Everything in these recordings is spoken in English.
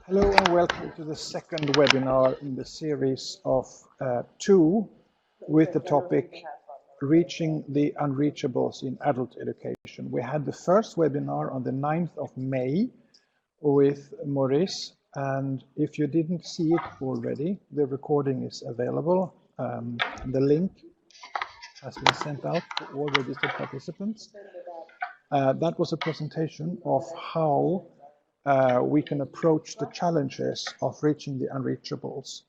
Hello and welcome to the second webinar in the series of two with the topic Reaching the Unreachables in Adult Education. We had the first webinar on the 9th of May with Maurice, and if you didn't see it already, the recording is available. The link has been sent out to all registered participants. That was a presentation of how we can approach the challenges of reaching the unreachables.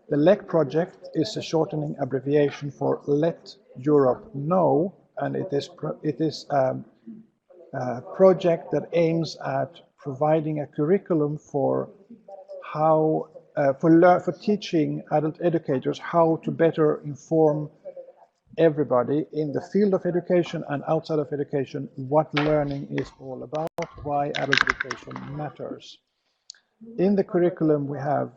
The LEK project is a shortening abbreviation for Let Europe Know, and it is a project that aims at providing a curriculum for how for teaching adult educators how to better inform everybody in the field of education and outside of education what learning is all about, why adult education matters. In the curriculum we have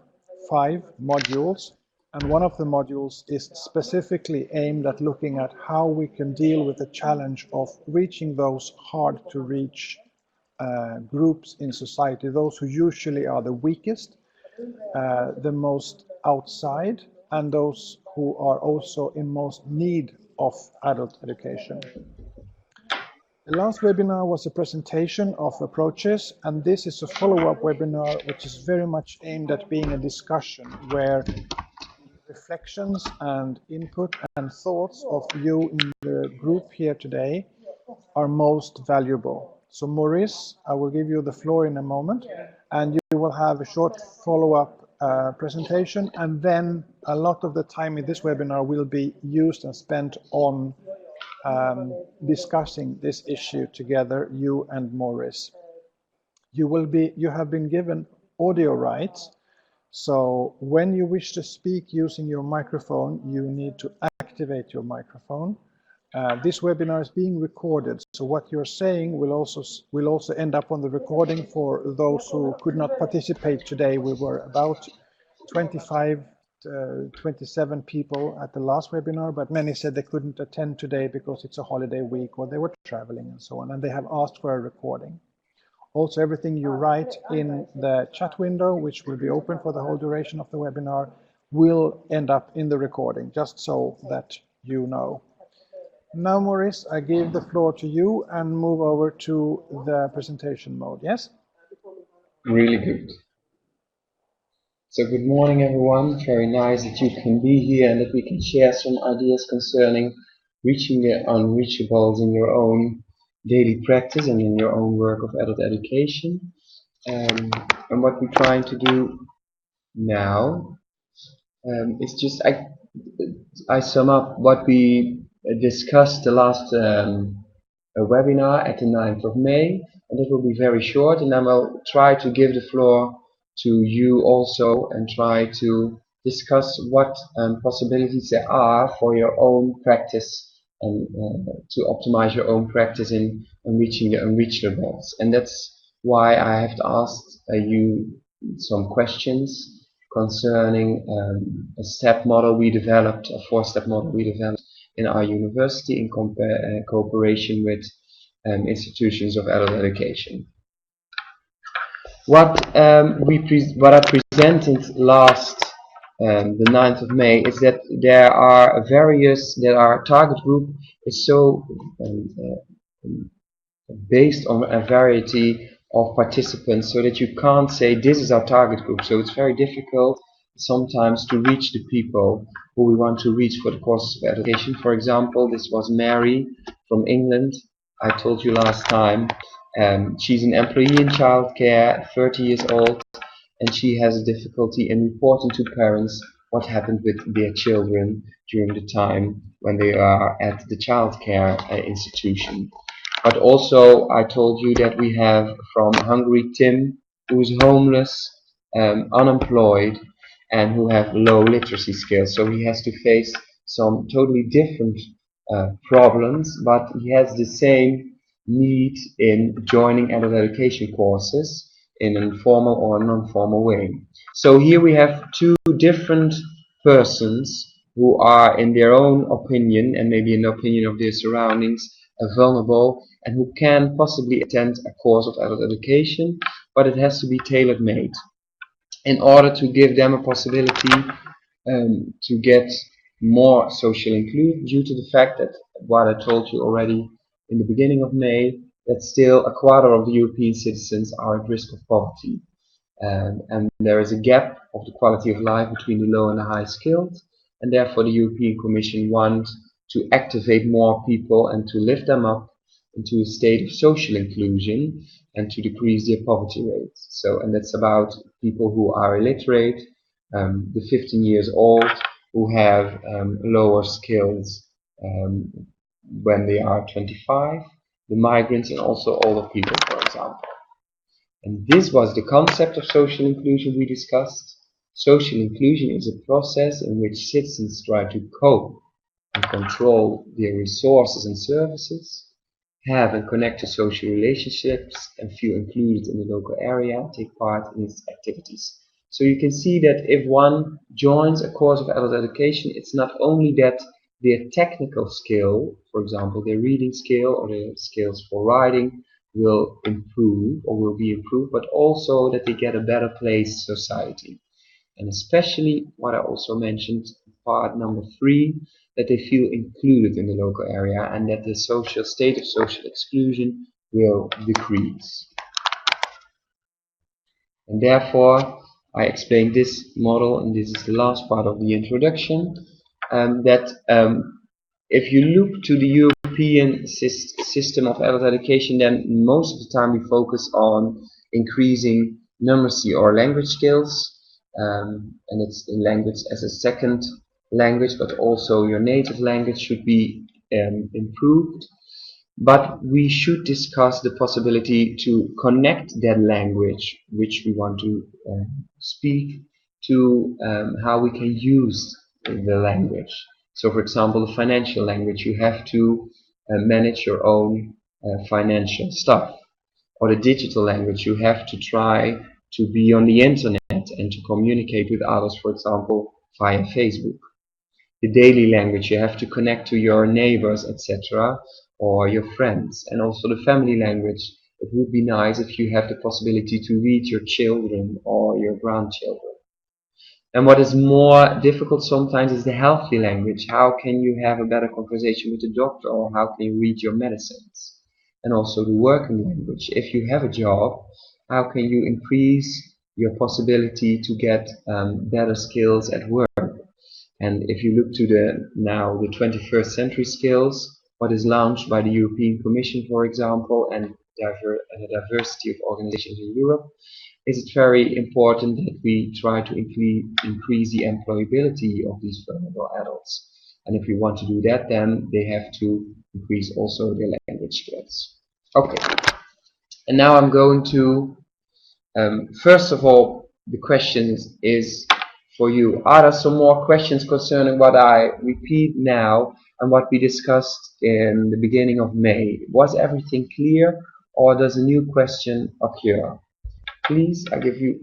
5 modules, and one of the modules is specifically aimed at looking at how we can deal with the challenge of reaching those hard to reach groups in society, those who usually are the weakest, the most outside, and those who are also in most need of adult education. The last webinar was a presentation of approaches, and this is a follow-up webinar which is very much aimed at being a discussion where reflections and input and thoughts of you in the group here today are most valuable. So Maurice, I will give you the floor in a moment, and you will have a short follow-up presentation, and then a lot of the time in this webinar will be used and spent on discussing this issue together, you and Maurice. You have been given audio rights, so when you wish to speak using your microphone, you need to activate your microphone. This webinar is being recorded, so what you're saying will also end up on the recording for those who could not participate today. We were about 25 to 27 people at the last webinar, but many said they couldn't attend today because it's a holiday week or they were traveling and so on, and they have asked for a recording. Also, everything you write in the chat window, which will be open for the whole duration of the webinar, will end up in the recording, just so that you know. Now, Maurice, I give the floor to you and move over to the presentation mode. Yes? Really good. So good morning, everyone. Very nice that you can be here and that we can share some ideas concerning reaching the unreachables in your own daily practice and in your own work of adult education. And what we're trying to do now is just I sum up what we discussed the last webinar at the 9th of May, and it will be very short, and I will try to give the floor to you also and try to discuss what possibilities there are for your own practice and to optimize your own practice in reaching the unreachables. And that's why I have asked you some questions concerning a step model we developed, a 4-step model we developed in our university in cooperation with institutions of adult education. What I presented last the 9th of May is that there are our target group is so based on a variety of participants, so that you can't say this is our target group. So it's very difficult sometimes to reach the people who we want to reach for the courses of education. For example, this was Mary from England. I told you last time. She's an employee in childcare, 30 years old, and she has a difficulty in reporting to parents what happened with their children during the time when they are at the childcare institution. But also, I told you that we have from Hungary Tim, who is homeless, unemployed, and who have low literacy skills. So he has to face some totally different problems, but he has the same need in joining adult education courses in an formal or non-formal way. So here we have 2 different persons who are, in their own opinion and maybe in the opinion of their surroundings, vulnerable, and who can possibly attend a course of adult education, but it has to be tailor made in order to give them a possibility to get more social inclusion, due to the fact that what I told you already in the beginning of May, that still a quarter of the European citizens are at risk of poverty. And there is a gap of the quality of life between the low and the high skilled, and therefore the European Commission wants to activate more people and to lift them up into a state of social inclusion and to decrease their poverty rates. So, and that's about people who are illiterate, the 15 years old, who have lower skills when they are 25, the migrants, and also older people, for example. And this was the concept of social inclusion we discussed. Social inclusion is a process in which citizens try to cope and control their resources and services, have and connect to social relationships, and feel included in the local area, take part in its activities. So you can see that if one joins a course of adult education, it's not only that their technical skill, for example, their reading skill or their skills for writing, will improve or will be improved, but also that they get a better place in society. And especially what I also mentioned, part number 3, that they feel included in the local area and that the social state of social exclusion will decrease. And therefore, I explained this model, and this is the last part of the introduction, that if you look to the European system of adult education, then most of the time we focus on increasing numeracy or language skills, and it's in language as a second language, but also your native language should be improved. But we should discuss the possibility to connect that language which we want to speak to how we can use the language. So for example, the financial language, you have to manage your own financial stuff. Or the digital language, you have to try to be on the internet and to communicate with others, for example, via Facebook. The daily language, you have to connect to your neighbors, etc., or your friends. And also the family language, it would be nice if you have the possibility to read your children or your grandchildren. And what is more difficult sometimes is the healthy language. How can you have a better conversation with the doctor, or how can you read your medicines? And also the working language. If you have a job, how can you increase your possibility to get better skills at work? And if you look to the 21st century skills, what is launched by the European Commission, for example, and the diversity of organizations in Europe, is it very important that we try to increase the employability of these vulnerable adults. And if we want to do that, then they have to increase also their language skills. Okay, and now I'm going to, first of all, the question is for you. Are there some more questions concerning what I repeat now and what we discussed in the beginning of May? Was everything clear, or does a new question occur? Please, I give you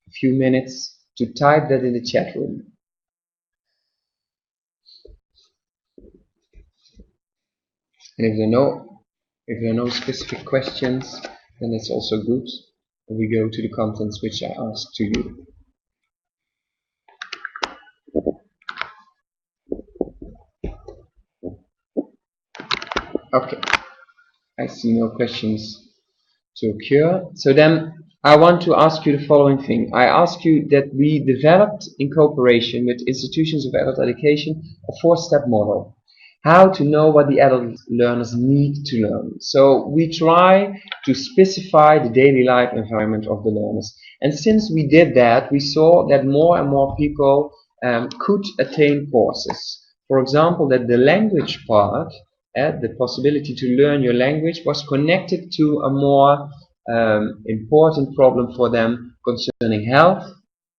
a few minutes to type that in the chat room. And if there are no specific questions, then it's also good. And we go to the contents which I asked to you. Okay, I see no questions to occur. So then I want to ask you the following thing. I ask you that we developed, in cooperation with institutions of adult education, a 4-step model. How to know what the adult learners need to learn. So we try to specify the daily life environment of the learners. And since we did that, we saw that more and more people could attain courses. For example, that the language part, the possibility to learn your language, was connected to a more important problem for them concerning health,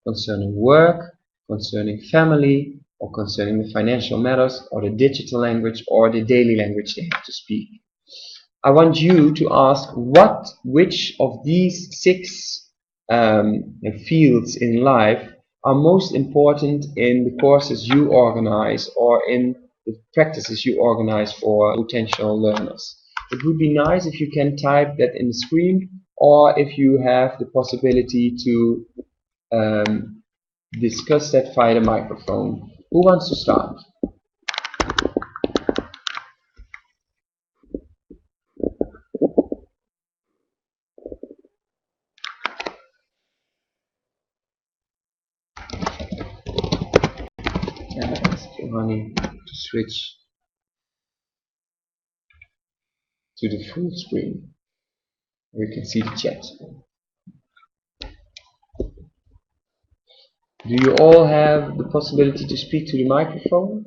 concerning work, concerning family, or concerning the financial matters, or the digital language, or the daily language they have to speak. I want you to ask which of these 6 fields in life are most important in the courses you organize or in the practices you organize for potential learners. It would be nice if you can type that in the screen, or if you have the possibility to discuss that via the microphone. Who wants to start? Ask Johanny to switch to the full screen. We can see the chat. Do you all have the possibility to speak to the microphone?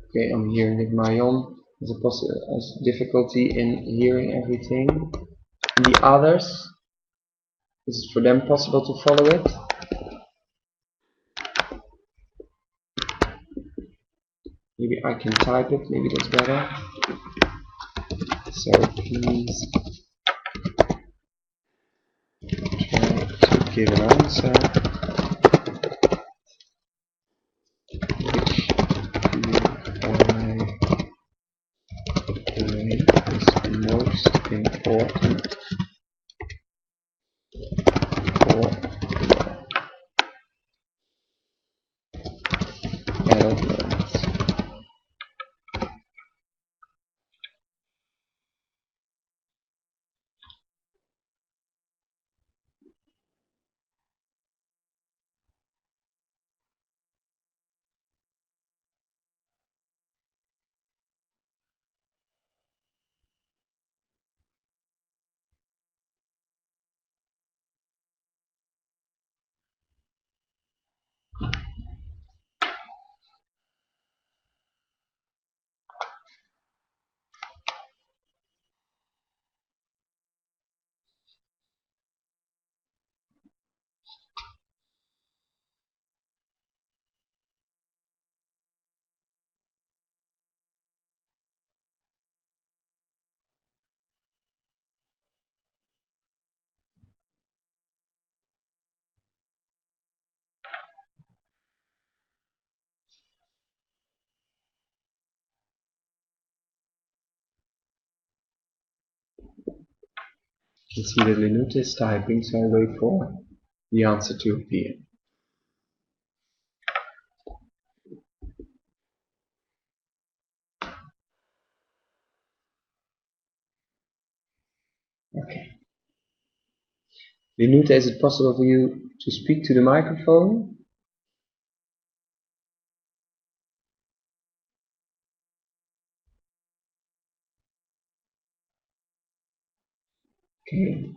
Okay, I'm hearing that Marion has difficulty in hearing everything. And the others, is it for them possible to follow it? Maybe I can type it, maybe that's better. So please try to give an answer which you is most important for adult learners. You can see that Linute is typing, so I'll wait for the answer to appear. Okay. Linute, is it possible for you to speak to the microphone? Okay.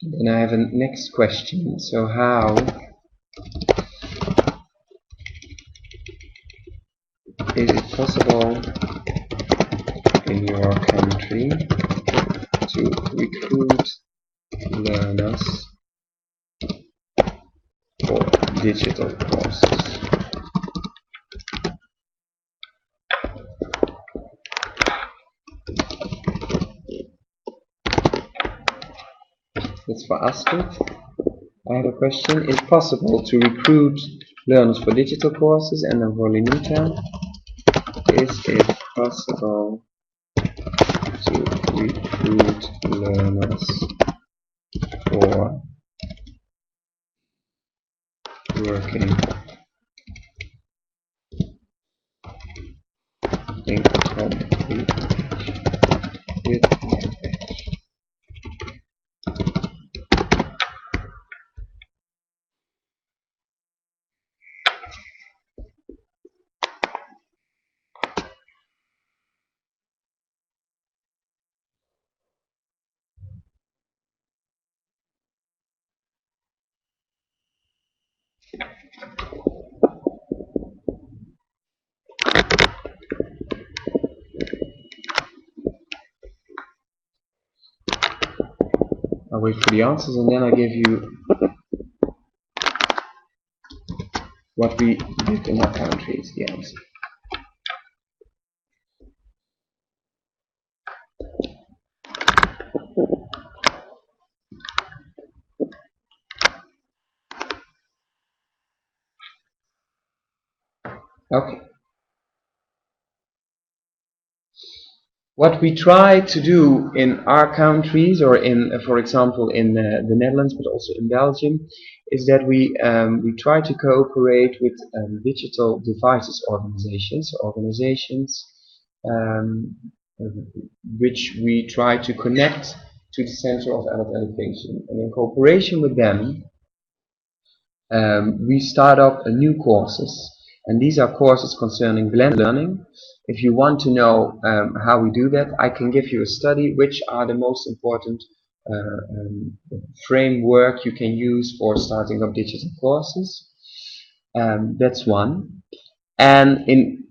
Then I have a next question. So how is it possible in your country to recruit learners for digital courses? That's for Astrid. I have a question. Is it possible to recruit learners for digital courses? And then for Linita, is it possible to recruit learners for working in complete with I'll wait for the answers and then I'll give you what we did in our country is the answer. Okay. What we try to do in our countries, or in, for example, in the Netherlands, but also in Belgium, is that we try to cooperate with digital devices organizations um, which we try to connect to the Center of Adult Education. And in cooperation with them, we start up new courses, and these are courses concerning blended learning. If you want to know how we do that, I can give you a study which are the most important framework you can use for starting up digital courses. That's one. And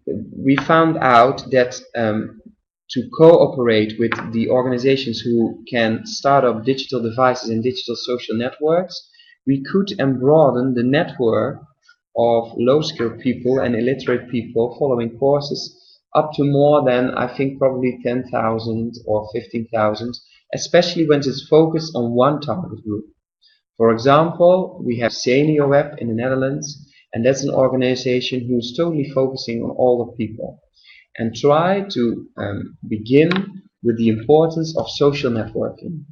we found out that to cooperate with the organizations who can start up digital devices and digital social networks, we could broaden the network of low-skilled people and illiterate people following courses up to more than, I think, probably 10,000 or 15,000, especially when it's focused on one target group. For example, we have Senior Web in the Netherlands, and that's an organization who's totally focusing on all the people and try to begin with the importance of social networking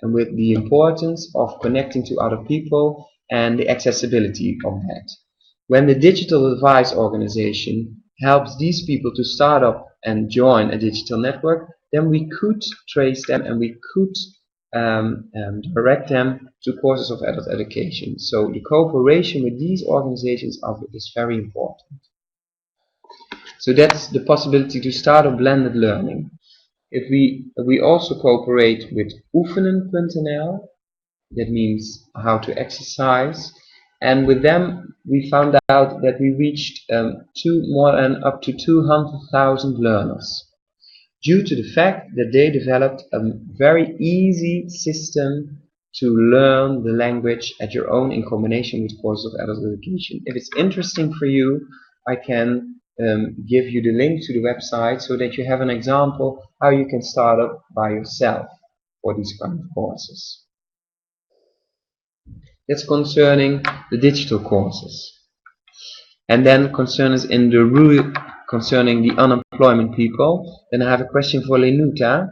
and with the importance of connecting to other people and the accessibility of that. When the digital device organization helps these people to start up and join a digital network, then we could trace them and we could direct them to courses of adult education. So the cooperation with these organizations is very important. So that's the possibility to start a blended learning. If we also cooperate with oefenen.nl, that means how to exercise, and with them we found out that we reached more than up to 200,000 learners, due to the fact that they developed a very easy system to learn the language at your own in combination with courses of adult education. If it's interesting for you, I can give you the link to the website so that you have an example how you can start up by yourself for these kind of courses. That's concerning the digital courses. And then concerns in the concerning the unemployment people, then I have a question for Lenuta.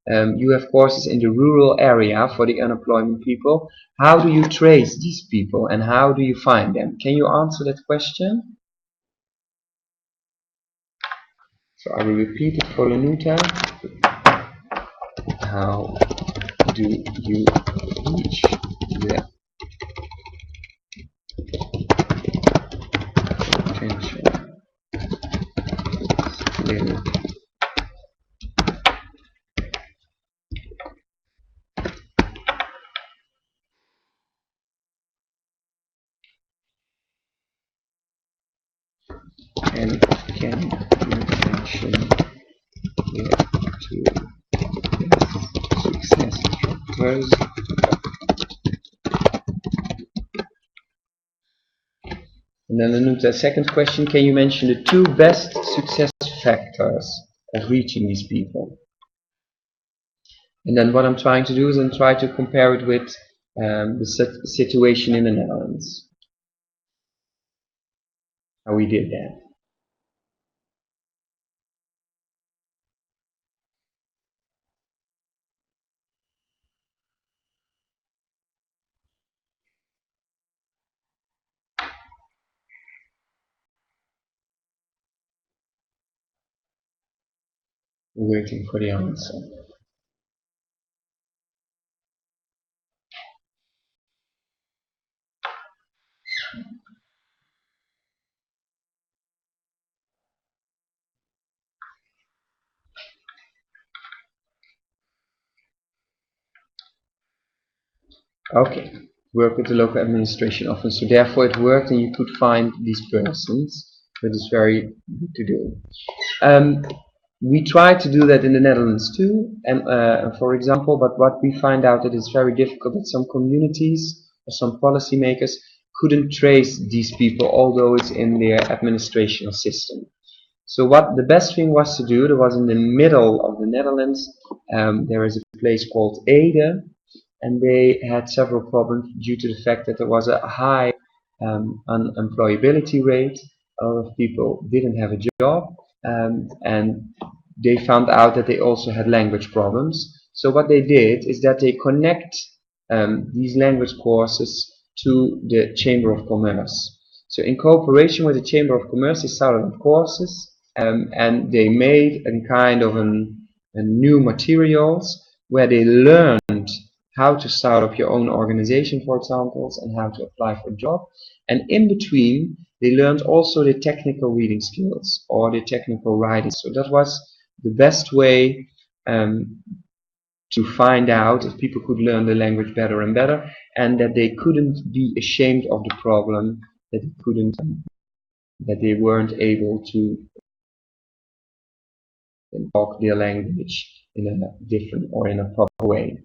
You have courses in the rural area for the unemployment people. How do you trace these people and how do you find them? Can you answer that question? So I will repeat it for Lenuta. How do you reach the potential little and can you mention the two success factors? And then Lenuta, second question, can you mention the two best success factors of reaching these people? And then what I'm trying to do is I'm trying to compare it with the situation in the Netherlands. How we did that. We're waiting for the answer. Okay, work with the local administration office. So therefore it worked and you could find these persons. That is very good to do. We try to do that in the Netherlands too, and for example, but what we find out that it's very difficult that some communities or some policymakers couldn't trace these people, although it's in their administrational system. So what the best thing was to do, there was in the middle of the Netherlands, there is a place called Ede, and they had several problems due to the fact that there was a high unemployability rate, a lot of people didn't have a job, and they found out that they also had language problems. So what they did is that they connect these language courses to the Chamber of Commerce. So in cooperation with the Chamber of Commerce, they started courses, and they made a kind of a new materials where they learned how to start up your own organization, for example, and how to apply for a job. And in between, they learned also the technical reading skills or the technical writing. So that was the best way to find out if people could learn the language better and better, and that they couldn't be ashamed of the problem, that they weren't able to talk their language in a different or in a proper way.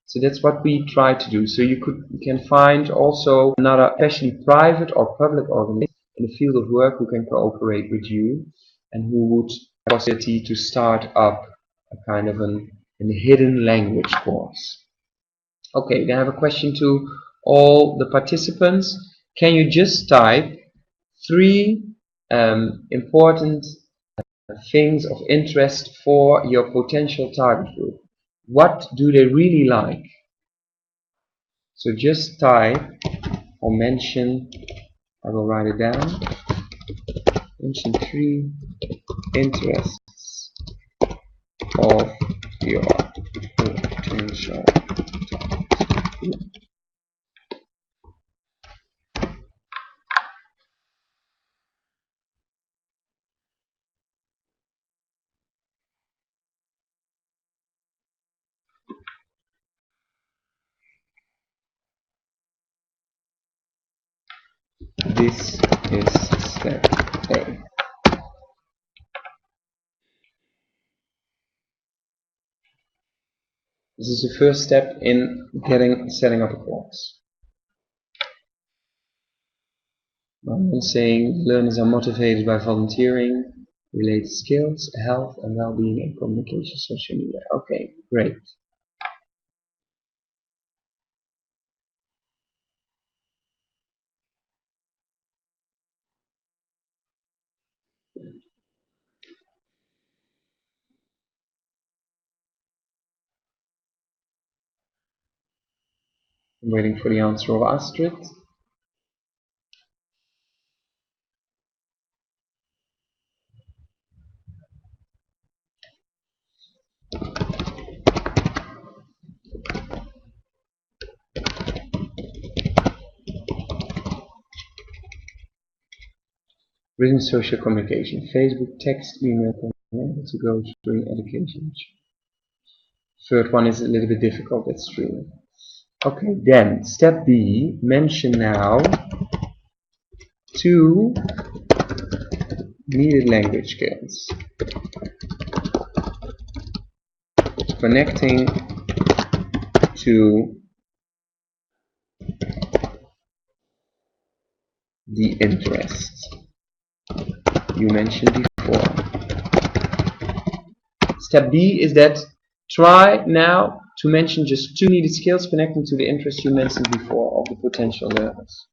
So that's what we try to do. So you can find also another, especially private or public organization in the field of work who can cooperate with you and who would have the possibility to start up a kind of a hidden language course. Okay, then I have a question to all the participants. Can you just type 3 important things of interest for your potential target group? What do they really like? So just type or mention, I will write it down, mention 3 interests of your potential target group. This is step A. This is the first step in setting up a course. I'm saying learners are motivated by volunteering, related skills, health and well-being, and communication, social media. Okay, great. I'm waiting for the answer of Astrid. Written social communication, Facebook, text, email, to go through education. Third one is a little bit difficult, that's true. Okay, then step B, mention now 2 needed language skills. Connecting to the interest you mentioned before. Step B is that try now to mention just 2 needed skills connecting to the interest you mentioned before of the potential learners.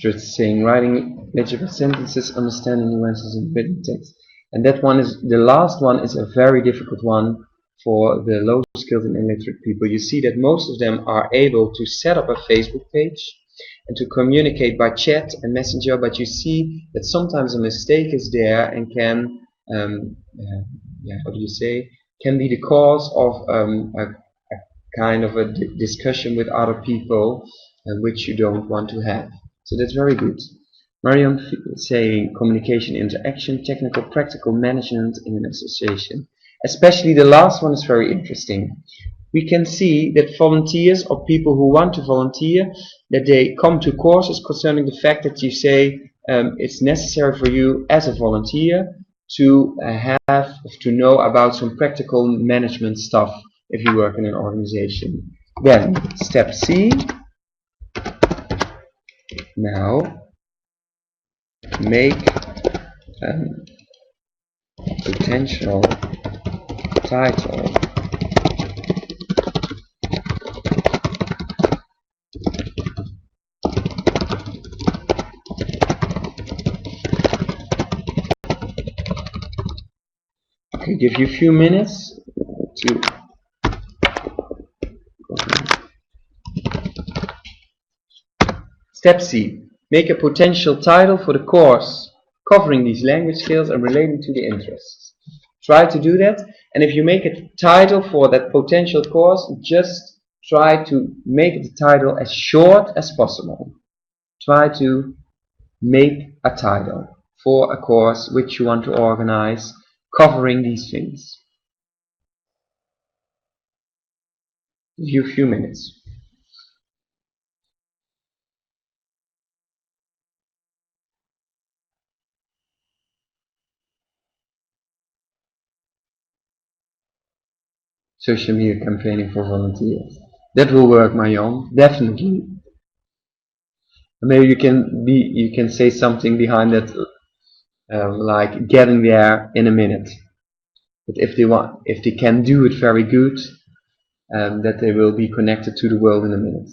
Just saying, writing legible sentences, understanding nuances in written text. And that one is, the last one is a very difficult one for the low skilled and illiterate people. You see that most of them are able to set up a Facebook page and to communicate by chat and messenger, but you see that sometimes a mistake is there and can, how do you say, can be the cause of a kind of a discussion with other people which you don't want to have. So that's very good. Marion saying communication, interaction, technical, practical management in an association. Especially the last one is very interesting. We can see that volunteers or people who want to volunteer, that they come to courses concerning the fact that you say it's necessary for you as a volunteer to know about some practical management stuff if you work in an organization. Then step C. Now make a potential title Okay, give you a few minutes to Step C. Make a potential title for the course covering these language skills and relating to the interests. Try to do that, and if you make a title for that potential course, just try to make the title as short as possible. Try to make a title for a course which you want to organize covering these things. Give you a few minutes. Social media campaigning for volunteers. That will work, Marion, definitely. Maybe you can say something behind that, like getting there in a minute. But if they can do it very good, that they will be connected to the world in a minute.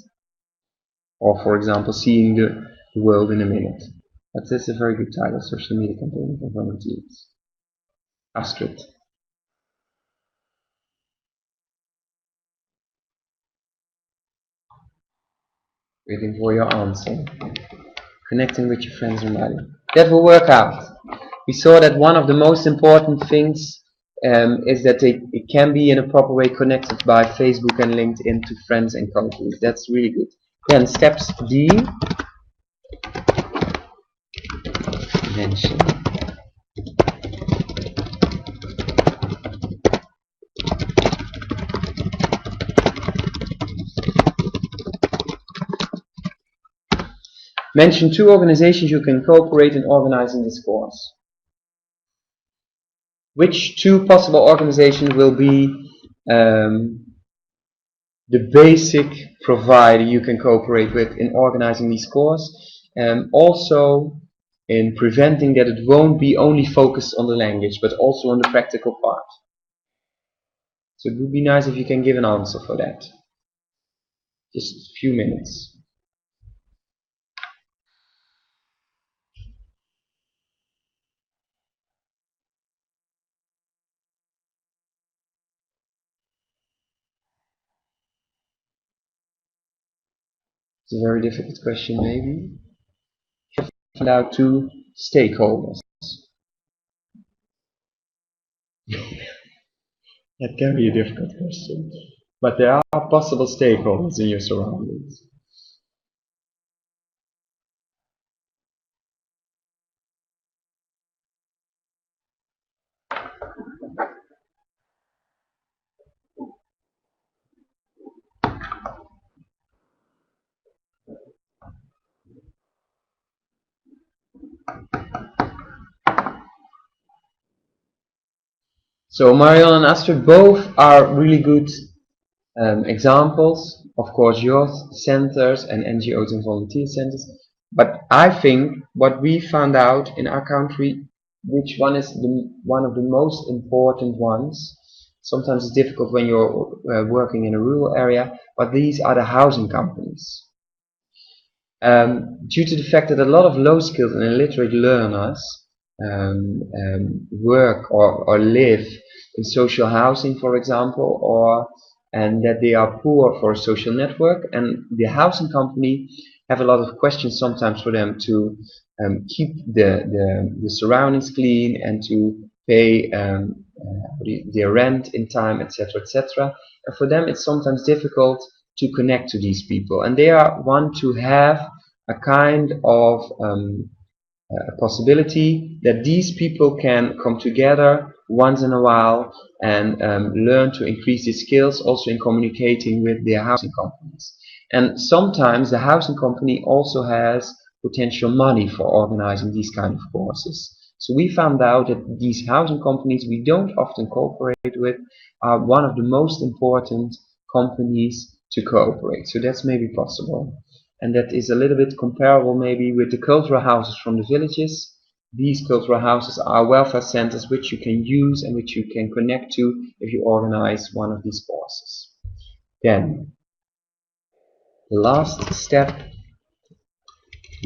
Or, for example, seeing the world in a minute. That's a very good title, social media campaigning for volunteers. Astrid. Waiting for your answer. Connecting with your friends and family. That will work out. We saw that one of the most important things is that it can be in a proper way connected by Facebook and LinkedIn to friends and colleagues. That's really good. Then steps D. Mention. Mention 2 organizations you can cooperate in organizing this course. Which 2 possible organizations will be the basic provider you can cooperate with in organizing these courses, and also in preventing that it won't be only focused on the language, but also on the practical part. So it would be nice if you can give an answer for that. Just a few minutes. It's a very difficult question, maybe. Find out 2 stakeholders. That can be a difficult question. But there are possible stakeholders in your surroundings. So Marion and Astrid both are really good examples. Of course, youth centers and NGOs and volunteer centers. But I think what we found out in our country, which one is one of the most important ones. Sometimes it's difficult when you're working in a rural area, but these are the housing companies. Due to the fact that a lot of low-skilled and illiterate learners work or live in social housing, for example, and that they are poor for a social network, and the housing company have a lot of questions sometimes for them to keep the surroundings clean and to pay their rent in time, etc., etc. And for them, it's sometimes difficult to connect to these people, and they want to have a kind of a possibility that these people can come together once in a while and learn to increase their skills also in communicating with their housing companies. And sometimes the housing company also has potential money for organizing these kind of courses. So we found out that these housing companies we don't often cooperate with are one of the most important companies to cooperate. So that's maybe possible. And that is a little bit comparable maybe with the cultural houses from the villages. These cultural houses are welfare centers which you can use and which you can connect to if you organize one of these courses. Then, the last step,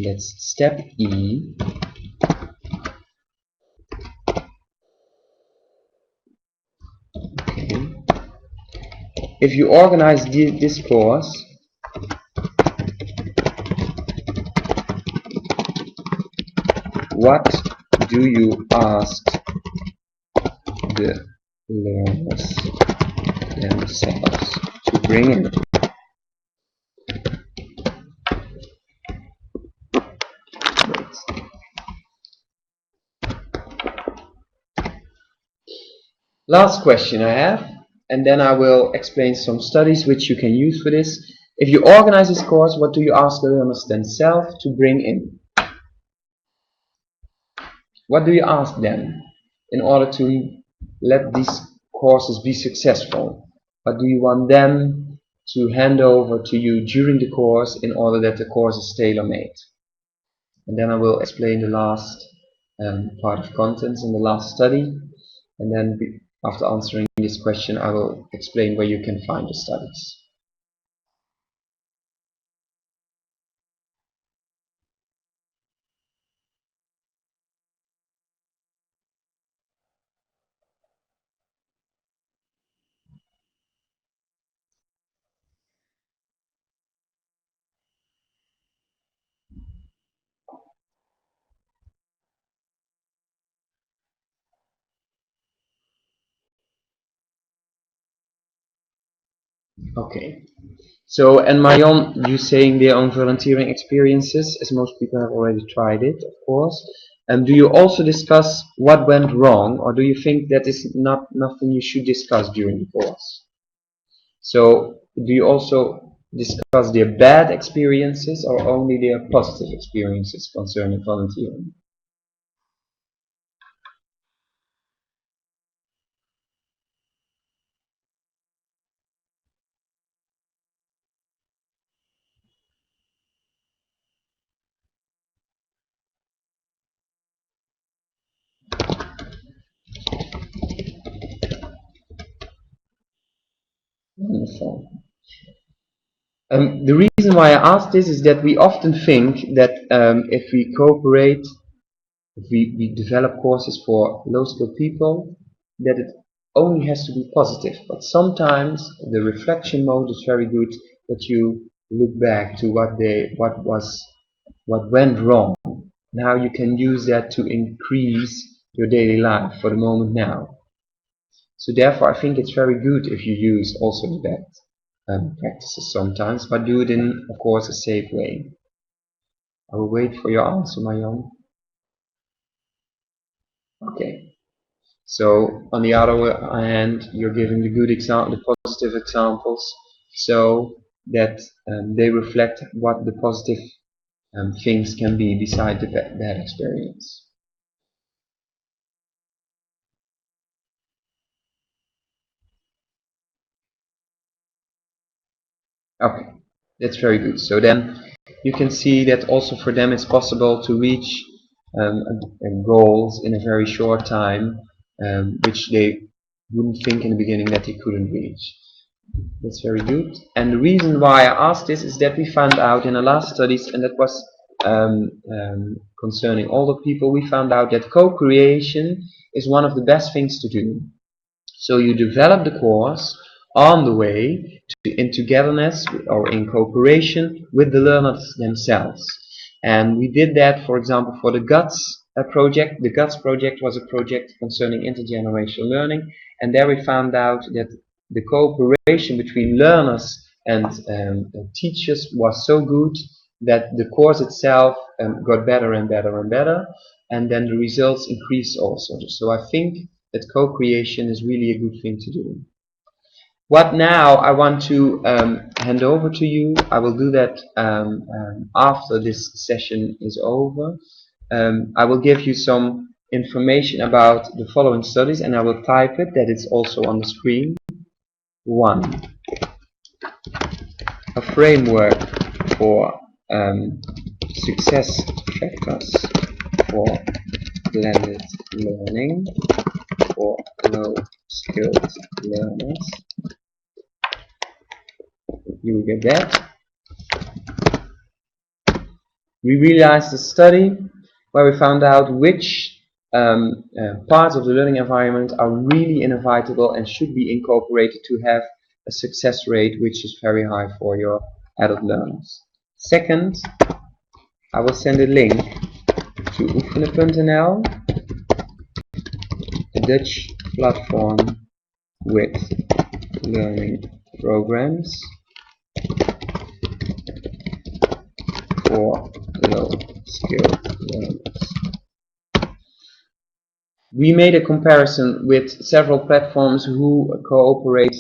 that's step E. Okay. If you organize this course, what do you ask the learners themselves to bring in? Wait. Last question I have, and then I will explain some studies which you can use for this. If you organize this course, what do you ask the learners themselves to bring in? What do you ask them in order to let these courses be successful? What do you want them to hand over to you during the course in order that the course is tailor-made? And then I will explain the last part of contents in the last study. And then after answering this question, I will explain where you can find the studies. Okay. So, and Marion, you saying their own volunteering experiences, as most people have already tried it, of course. Do you also discuss what went wrong, or do you think that is not nothing you should discuss during the course? So, do you also discuss their bad experiences or only their positive experiences concerning volunteering? Wonderful. The reason why I ask this is that we often think that if we cooperate, if we develop courses for low-skilled people, that it only has to be positive. But sometimes the reflection mode is very good, that you look back to what went wrong, and how you can use that to increase your daily life for the moment now. So therefore, I think it's very good if you use also the bad practices sometimes, but do it in, of course, a safe way. I will wait for your answer, Marion. Okay. So on the other hand, you're giving the good example, the positive examples, so that they reflect what the positive things can be beside the bad experience. Okay, that's very good. So then you can see that also for them it's possible to reach goals in a very short time, which they wouldn't think in the beginning that they couldn't reach. That's very good. And the reason why I asked this is that we found out in the last studies, and that was concerning older people, we found out that co-creation is one of the best things to do. So you develop the course on the way in togetherness or in cooperation with the learners themselves. And we did that, for example, for the GUTS project. The GUTS project was a project concerning intergenerational learning, and there we found out that the cooperation between learners and teachers was so good that the course itself got better and better and better, and then the results increased also. So I think that co-creation is really a good thing to do. What now I want to hand over to you. I will do that after this session is over. I will give you some information about the following studies, and I will type it, that it's also on the screen. 1. A framework for success factors for blended learning for low-skilled learners. You will get that. We realized a study where we found out which parts of the learning environment are really inevitable and should be incorporated to have a success rate which is very high for your adult learners. Second, I will send a link to oefenen.nl, a Dutch platform with learning programs for low-skilled learners. We made a comparison with several platforms who cooperate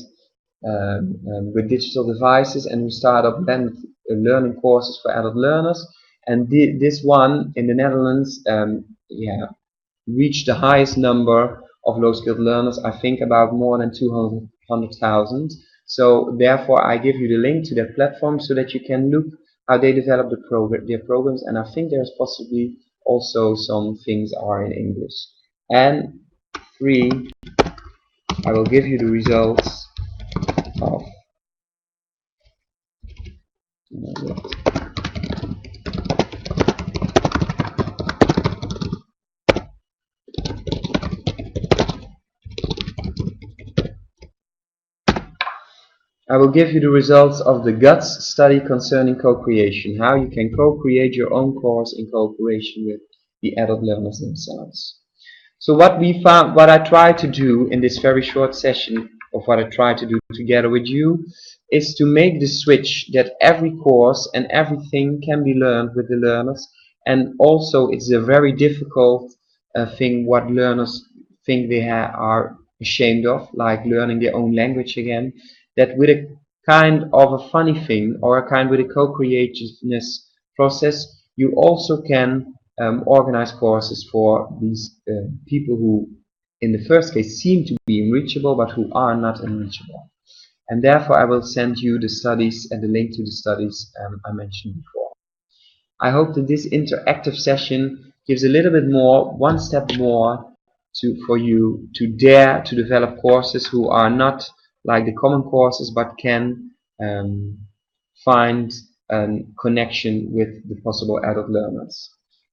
with digital devices and who start up blended learning courses for adult learners. And this one in the Netherlands reached the highest number of low-skilled learners, I think about more than 200,000. So therefore I give you the link to that platform so that you can look how they develop their programs, and I think there's possibly also some things are in English. And 3, I will give you the results of the GUTS study concerning co-creation, how you can co-create your own course in cooperation with the adult learners themselves. So what I try to do in this very short session, of what I try to do together with you, is to make the switch that every course and everything can be learned with the learners, and also it's a very difficult thing what learners think they are ashamed of, like learning their own language again, that with a kind of a funny thing, or a kind with a co-creativeness process, you also can organize courses for these people who in the first case seem to be unreachable but who are not unreachable. And therefore I will send you the studies and the link to the studies I mentioned before. I hope that this interactive session gives a little bit more, one step more for you to dare to develop courses who are not like the common courses but can find a connection with the possible adult learners.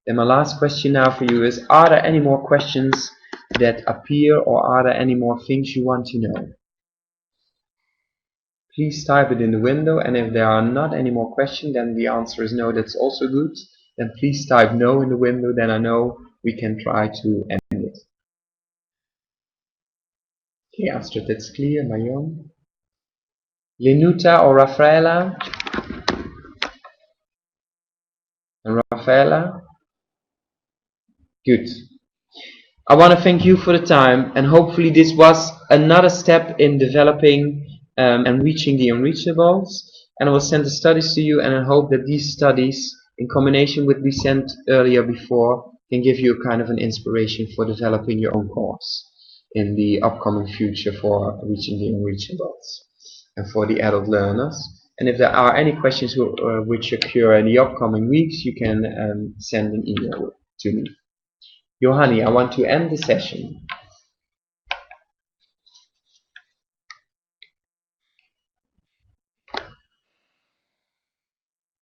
Then my last question now for you is, are there any more questions that appear, or are there any more things you want to know? Please type it in the window, and if there are not any more questions, then the answer is no, that's also good. Then please type no in the window, then I know we can try to end it. Okay, Astrid, that's clear. Marion? Lenuta or Rafaela? And Rafaela? Good. I want to thank you for the time, and hopefully this was another step in developing and reaching the unreachables. And I will send the studies to you, and I hope that these studies, in combination with we sent earlier before, can give you a kind of an inspiration for developing your own course in the upcoming future for reaching the unreachables and for the adult learners. And if there are any questions which occur in the upcoming weeks, you can send an email to me. Johanni, I want to end the session.